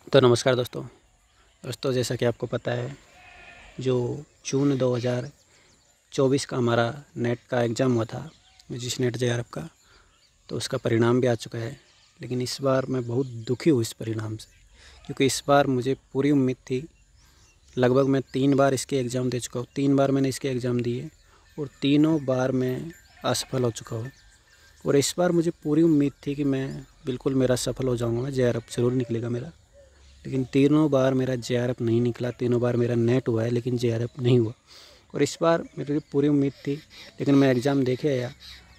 तो नमस्कार दोस्तों जैसा कि आपको पता है, जो जून 2024 का हमारा नेट का एग्ज़ाम हुआ था, जिस नेट जेआरएफ का, तो उसका परिणाम भी आ चुका है। लेकिन इस बार मैं बहुत दुखी हूँ इस परिणाम से, क्योंकि इस बार मुझे पूरी उम्मीद थी। लगभग मैं 3 बार इसके एग्ज़ाम दे चुका हूँ, 3 बार मैंने इसके एग्ज़ाम दिए और तीनों बार मैं असफल हो चुका हूँ। और इस बार मुझे पूरी उम्मीद थी कि मैं बिल्कुल मेरा सफल हो जाऊँगा, मैं जेआरएफ ज़रूर निकलेगा मेरा। लेकिन तीनों बार मेरा जेआरएफ नहीं निकला, तीनों बार मेरा नेट हुआ है लेकिन जेआरएफ नहीं हुआ। और इस बार मेरी पूरी उम्मीद थी, लेकिन मैं एग्ज़ाम देखे आया।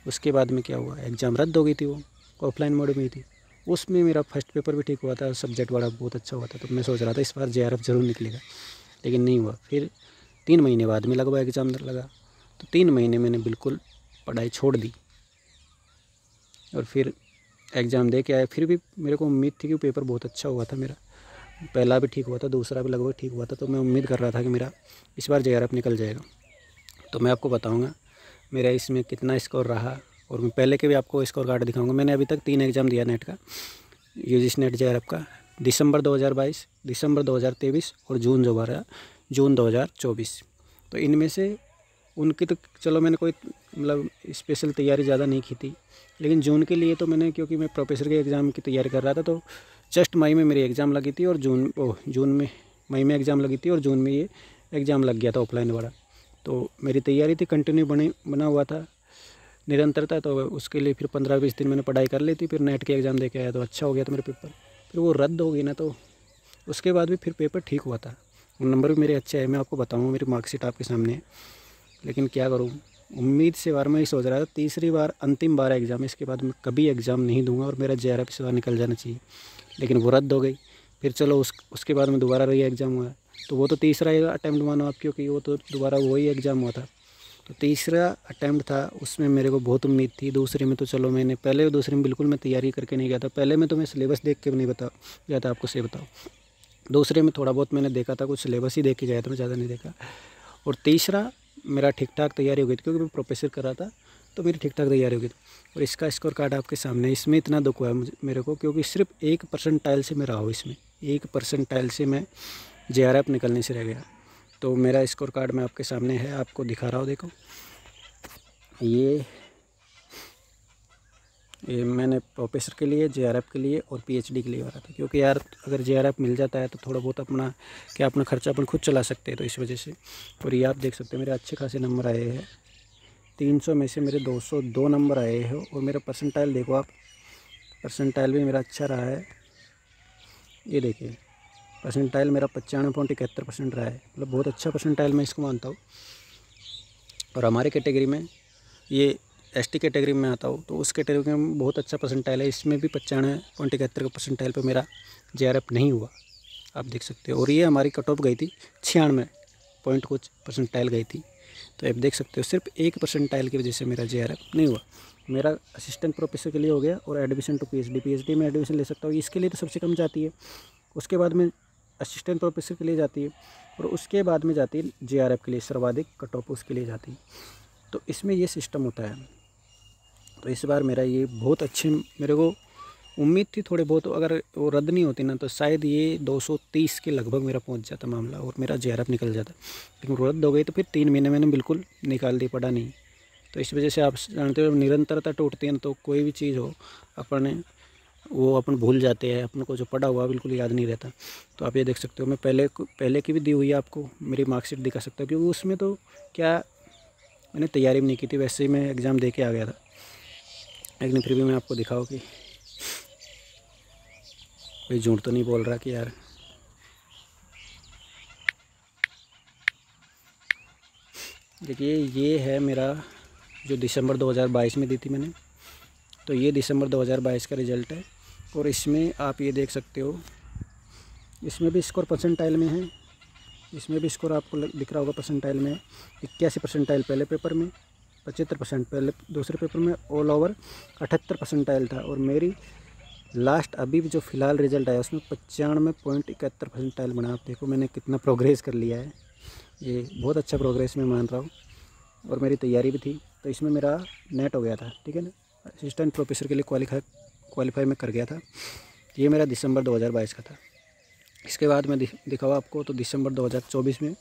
उसके बाद में क्या हुआ, एग्ज़ाम रद्द हो गई थी, वो ऑफलाइन मोड में ही थी। उसमें मेरा फर्स्ट पेपर भी ठीक हुआ था, सब्जेक्ट वाला बहुत अच्छा हुआ था, तो मैं सोच रहा था इस बार जेआरएफ ज़रूर निकलेगा, लेकिन नहीं हुआ। फिर 3 महीने बाद में लगभग एग्ज़ाम लगा, तो 3 महीने मैंने बिल्कुल पढ़ाई छोड़ दी और फिर एग्ज़ाम दे के आया। फिर भी मेरे को उम्मीद थी कि पेपर बहुत अच्छा हुआ था मेरा, पहला भी ठीक हुआ था, दूसरा भी लगभग ठीक हुआ था, तो मैं उम्मीद कर रहा था कि मेरा इस बार जेआरएफ निकल जाएगा। तो मैं आपको बताऊंगा मेरा इसमें कितना स्कोर रहा, और मैं पहले के भी आपको स्कोर कार्ड दिखाऊंगा। मैंने अभी तक 3 एग्ज़ाम दिया नेट का, यूजीसी नेट जेआरएफ का, दिसंबर 2022, दिसंबर 2023 और जून 2024। तो इनमें से उनकी तो चलो मैंने कोई मतलब स्पेशल तैयारी ज़्यादा नहीं की थी, लेकिन जून के लिए तो मैंने, क्योंकि मैं प्रोफेसर के एग्ज़ाम की तैयारी कर रहा था, तो जस्ट मई में मेरी एग्ज़ाम लगी थी और जून में, मई में एग्ज़ाम लगी थी और जून में ये एग्ज़ाम लग गया था ऑफलाइन वाला। तो मेरी तैयारी थी, कंटिन्यू बना हुआ था, निरंतरता। तो उसके लिए फिर 15-20 दिन मैंने पढ़ाई कर ली थी। फिर नेट के एग्ज़ाम दे के आया तो अच्छा हो गया था मेरा पेपर। फिर वो रद्द हो गई ना, तो उसके बाद भी फिर पेपर ठीक हुआ था, नंबर भी मेरे अच्छे आए। मैं आपको बताऊँगा, मेरी मार्कशीट आपके सामने है। लेकिन क्या करूँ, उम्मीद से बार मैं ही सोच रहा था तीसरी बार अंतिम बार एग्ज़ाम, इसके बाद मैं कभी एग्ज़ाम नहीं दूंगा और मेरा जेआरएफ इस बार निकल जाना चाहिए, लेकिन वो रद्द हो गई। फिर चलो उसके बाद में दोबारा रही एग्ज़ाम हुआ, तो वो तो तीसरा अटैम्प्ट मानो आप, क्योंकि वो तो दोबारा वही एग्ज़ाम हुआ था। तो तीसरा अटैम्प्ट था, उसमें मेरे को बहुत उम्मीद थी। दूसरे में तो चलो मैंने पहले, दूसरे में बिल्कुल मैं तैयारी करके नहीं गया था। पहले में तो मैं सिलेबस देख के भी नहीं गया था, आपको सही बताओ। दूसरे में थोड़ा बहुत मैंने देखा था, कुछ सिलेबस ही देख के गया था, मैं ज़्यादा नहीं देखा। और तीसरा मेरा ठीक ठाक तैयारी हो गई थी, क्योंकि मैं प्रोफेसर कर रहा था, तो मेरी ठीक ठाक तैयारी हो गई थी। और इसका स्कोर कार्ड आपके सामने, इसमें इतना दुख हुआ है मेरे को, क्योंकि सिर्फ 1% से मैं रहा हूँ इसमें, 1% से मैं जेआरएफ निकलने से रह गया। तो मेरा स्कोर कार्ड मैं आपके सामने है, आपको दिखा रहा हूँ, देखो। ये मैंने प्रोफेसर के लिए, जेआरएफ के लिए और पीएचडी के लिए भरा था, क्योंकि यार अगर जेआरएफ मिल जाता है तो थोड़ा बहुत अपना खर्चा अपन खुद चला सकते हैं, तो इस वजह से। और ये आप देख सकते हैं मेरे अच्छे खासे नंबर आए हैं, 300 में से मेरे 202 नंबर आए हैं। और मेरा परसेंटाइल देखो आप, परसेंटाइल भी मेरा अच्छा रहा है। ये देखिए, परसेंटाइल मेरा 95.71% रहा है, मतलब बहुत अच्छा परसेंटाइल मैं इसको मानता हूँ। और हमारे कैटेगरी में, ये एसटी कैटेगरी में आता हूँ, तो उस कैटेगरी में बहुत अच्छा परसेंटाइल है। इसमें भी 95.71 का परसेंटाइल पर मेरा जेआरएफ नहीं हुआ, आप देख सकते हो। और ये हमारी कट ऑफ गई थी 96 पॉइंट कुछ परसेंटाइल गई थी। तो आप देख सकते हो सिर्फ 1 परसेंटाइल की वजह से मेरा जेआरएफ नहीं हुआ। मेरा असिस्टेंट प्रोफेसर के लिए हो गया, और एडमिशन टू पीएचडी में एडमिशन ले सकता हूँ, इसके लिए तो सबसे कम जाती है। उसके बाद में असिस्टेंट प्रोफेसर के लिए जाती है, और उसके बाद में जाती है जेआरएफ के लिए, सर्वाधिक कट ऑफ उसके लिए जाती है। तो इसमें ये सिस्टम होता है। तो इस बार मेरा ये बहुत अच्छे, मेरे को उम्मीद थी थोड़े बहुत, अगर वो रद्द नहीं होती ना, तो शायद ये 230 के लगभग मेरा पहुंच जाता मामला और मेरा जेआरएफ निकल जाता। लेकिन रद्द हो गई, तो फिर 3 महीने मैंने बिल्कुल निकाल दी, पढ़ा नहीं। तो इस वजह से आप जानते हो, निरंतरता टूटती है ना, तो कोई भी चीज़ हो अपन भूल जाते हैं, अपन को जो पढ़ा हुआ बिल्कुल याद नहीं रहता। तो आप ये देख सकते हो, मैं पहले की भी दी हुई है, आपको मेरी मार्कशीट दिखा सकता हूँ, क्योंकि उसमें तो क्या, मैंने तैयारी भी नहीं की थी, वैसे ही मैं एग्ज़ाम दे के आ गया था। लेकिन फिर भी मैं आपको दिखाऊँ कि कोई झूठ तो नहीं बोल रहा कि यार। देखिए, ये है मेरा जो दिसंबर 2022 में दी थी मैंने, तो ये दिसंबर 2022 का रिज़ल्ट है। और इसमें आप ये देख सकते हो, इसमें भी स्कोर परसेंटाइल में है, इसमें भी स्कोर आपको दिख रहा होगा परसेंटाइल में। 81 परसेंटाइल पहले पेपर में, 75% पहले दूसरे पेपर में, ऑल ओवर 78 परसेंटाइल था। और मेरी लास्ट अभी भी जो फ़िलहाल रिज़ल्ट आया, उसमें 95.71 परसेंटाइल बना। आप देखो मैंने कितना प्रोग्रेस कर लिया है, ये बहुत अच्छा प्रोग्रेस मैं मान रहा हूँ। और मेरी तैयारी भी थी, तो इसमें मेरा नेट हो गया था, ठीक है ना, असिस्टेंट प्रोफेसर के लिए क्वालिफाई मैं कर गया था। ये मेरा दिसंबर 2022 का था। इसके बाद मैं दिखाऊँ आपको तो दिसंबर 2024 में,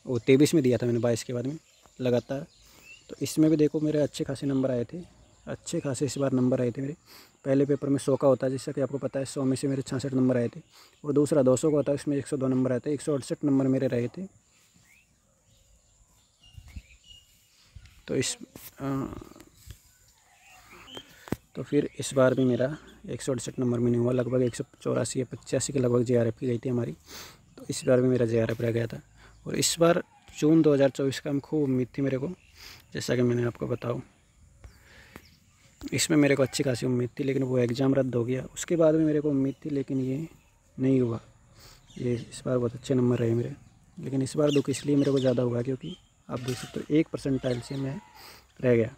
वो 23 में दिया था मैंने, 22 के बाद में लगातार। तो इसमें भी देखो मेरे अच्छे खासे नंबर आए थे, अच्छे खासे इस बार नंबर आए थे मेरे। पहले पेपर में 100 का होता है, जैसा कि आपको पता है, 100 में से मेरे 66 नंबर आए थे। और दूसरा 200 का होता है, इसमें 102 नंबर आए थे, 168 नंबर मेरे रहे थे। तो फिर इस बार भी मेरा 168 नंबर में नहीं हुआ, लगभग 184 या 85 के लगभग JRF की गई थी हमारी। तो इस बार भी मेरा JRF रह गया था। और इस बार जून 2024 का खूब उम्मीद थी मेरे को, जैसा कि मैंने आपको बताऊँ, इसमें मेरे को अच्छी खासी उम्मीद थी, लेकिन वो एग्ज़ाम रद्द हो गया। उसके बाद भी मेरे को उम्मीद थी, लेकिन ये नहीं हुआ। ये इस बार बहुत अच्छे नंबर रहे मेरे, लेकिन इस बार दुख इसलिए मेरे को ज़्यादा हुआ क्योंकि आप देख सकते हो 1 परसेंटाइल से मैं रह गया,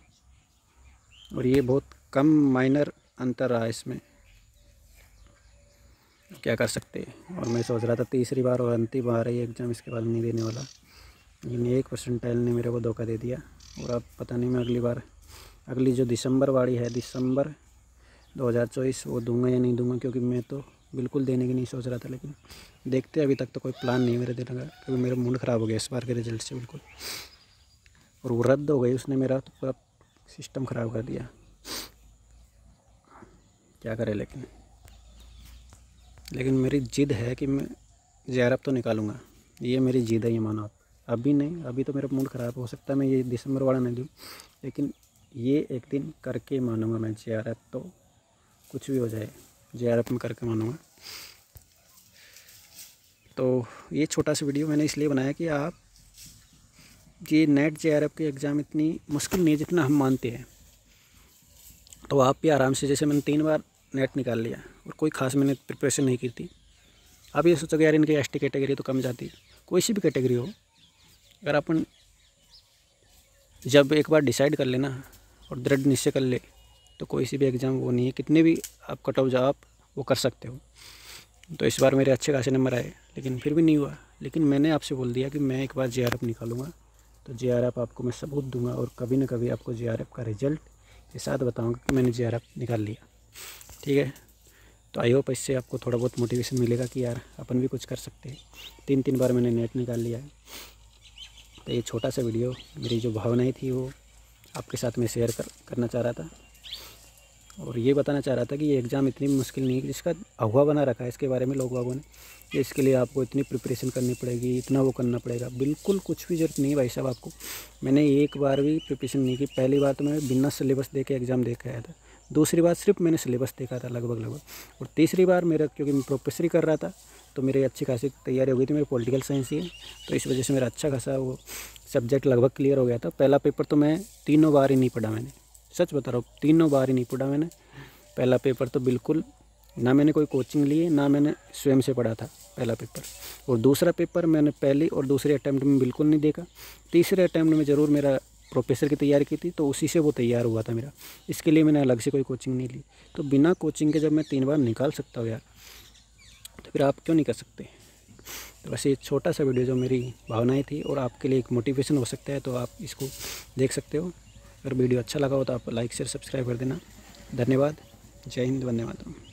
और ये बहुत कम माइनर अंतर रहा इसमें, क्या कर सकते हैं। और मैं सोच रहा था तीसरी बार और अंतिम बार है ये एग्ज़ाम, इसके बाद नहीं देने वाला, लेकिन 1 परसेंटाइल ने मेरे को धोखा दे दिया। और अब पता नहीं मैं अगली जो दिसंबर वाली है, दिसंबर 2024, वो दूंगा या नहीं दूंगा, क्योंकि मैं तो बिल्कुल देने की नहीं सोच रहा था। लेकिन देखते, अभी तक तो कोई प्लान नहीं है मेरे देने का, क्योंकि मेरा मूड ख़राब हो गया इस बार के रिजल्ट से बिल्कुल। और वो रद्द हो गई, उसने मेरा तो पूरा सिस्टम ख़राब कर दिया, क्या करें। लेकिन मेरी ज़िद है कि मैं JRF तो निकालूंगा, ये मेरी ज़िद है, ये मानो आप। अभी नहीं, अभी तो मेरा मूड ख़राब हो सकता है, मैं ये दिसंबर वाला नहीं दूँ, लेकिन ये एक दिन करके मानूंगा मैं JRF। तो कुछ भी हो जाए, JRF में करके मानूंगा। तो ये छोटा सा वीडियो मैंने इसलिए बनाया कि आप, ये नेट JRF के एग्ज़ाम इतनी मुश्किल नहीं है जितना हम मानते हैं। तो आप भी आराम से, जैसे मैंने 3 बार नेट निकाल लिया और कोई ख़ास मैंने प्रिपरेशन नहीं की थी। आप ये सोचोगे यार इनकी ST कैटेगरी तो कम जाती है, कोई सी भी कैटेगरी हो, अगर अपन जब एक बार डिसाइड कर लेना और दृढ़ निश्चय कर ले, तो कोई सी भी एग्ज़ाम वो नहीं है, कितने भी आप कट ऑफ जाओ आप वो कर सकते हो। तो इस बार मेरे अच्छे खासे नंबर आए, लेकिन फिर भी नहीं हुआ। लेकिन मैंने आपसे बोल दिया कि मैं एक बार JRF निकालूंगा, तो JRF आपको मैं सबूत दूंगा, और कभी ना कभी आपको JRF का रिज़ल्ट के साथ बताऊंगा कि मैंने JRF निकाल लिया, ठीक है। तो आई होप इससे आपको थोड़ा बहुत मोटिवेशन मिलेगा कि यार अपन भी कुछ कर सकते हैं। 3 बार मैंने नेट निकाल लिया है। तो ये छोटा सा वीडियो, मेरी जो भावनाएं थी वो आपके साथ में शेयर करना चाह रहा था, और ये बताना चाह रहा था कि ये एग्ज़ाम इतनी मुश्किल नहीं है, जिसका अफवाह बना रखा है इसके बारे में लोग बागों ने, कि इसके लिए आपको इतनी प्रिपरेशन करनी पड़ेगी, इतना वो करना पड़ेगा। बिल्कुल कुछ भी ज़रूरत नहीं है भाई साहब आपको। मैंने एक बार भी प्रिपरेशन नहीं की। पहली बार तो मैं बिना सिलेबस दे के एग्ज़ाम दे के आया था, दूसरी बार सिर्फ मैंने सिलेबस देखा था लगभग, और तीसरी बार मेरा, क्योंकि मैं प्रोफेसरी कर रहा था, तो मेरी अच्छी खासी तैयारी हो गई थी। मेरी पॉलिटिकल साइंस ही है, तो इस वजह से मेरा अच्छा खासा वो सब्जेक्ट लगभग क्लियर हो गया था। पहला पेपर तो मैं 3 बार ही नहीं पढ़ा, मैंने सच बता रहा हूँ, 3 बार ही नहीं पढ़ा मैंने। पहला पेपर तो बिल्कुल ना मैंने कोई कोचिंग ली है, ना मैंने स्वयं से पढ़ा था पहला पेपर। और दूसरा पेपर मैंने पहली और दूसरे अटैम्प्ट में बिल्कुल नहीं देखा। तीसरे अटैम्प्ट में ज़रूर मेरा प्रोफेसर की तैयारी की थी, तो उसी से वो तैयार हुआ था मेरा। इसके लिए मैंने अलग से कोई कोचिंग नहीं ली। तो बिना कोचिंग के जब मैं 3 बार निकाल सकता हूँ यार, तो फिर आप क्यों नहीं कर सकते। तो वैसे छोटा सा वीडियो जो मेरी भावनाएं थी और आपके लिए एक मोटिवेशन हो सकता है, तो आप इसको देख सकते हो। अगर वीडियो अच्छा लगा हो तो आप लाइक शेयर सब्सक्राइब कर देना। धन्यवाद। जय हिंद, वंदे मातरम।